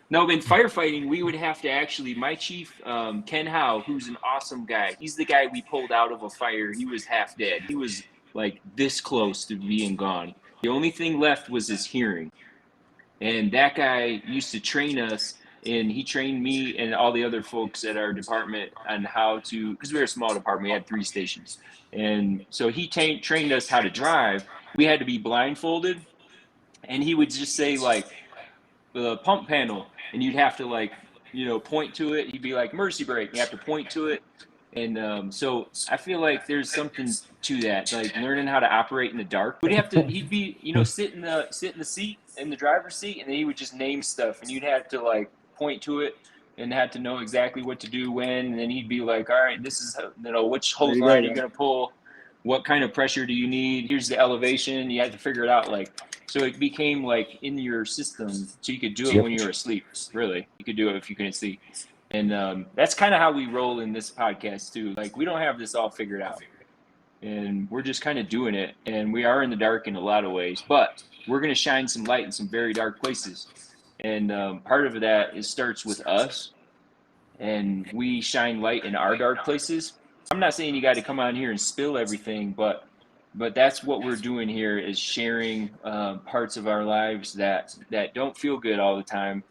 No, in firefighting, we would have to actually, my chief, Ken Howe, who's an awesome guy. He's the guy we pulled out of a fire. He was half dead. He was like this close to being gone. The only thing left was his hearing. And that guy used to train us, and he trained me and all the other folks at our department on how to, because we were a small department, we had 3 stations. And so he trained us how to drive. We had to be blindfolded, and he would just say, like, the pump panel, and you'd have to, like, point to it. He'd be like, mercy brake. You have to point to it. And so I feel like there's something to that, like learning how to operate in the dark. We'd have to. He'd be, sit in the seat, in the driver's seat, and then he would just name stuff, and you'd have to, like, point to it and had to know exactly what to do when. And then he'd be like, all right, this is which hose line are you gonna pull, what kind of pressure do you need? Here's the elevation. You had to figure it out, like. So it became like in your system, so you could do it when you were asleep. Really, you could do it if you couldn't sleep. And that's kind of how we roll in this podcast too. Like, we don't have this all figured out, and we're just kind of doing it. And we are in the dark in a lot of ways, but we're going to shine some light in some very dark places. And part of that starts with us, and we shine light in our dark places. I'm not saying you got to come on here and spill everything, but that's what we're doing here, is sharing parts of our lives that don't feel good all the time.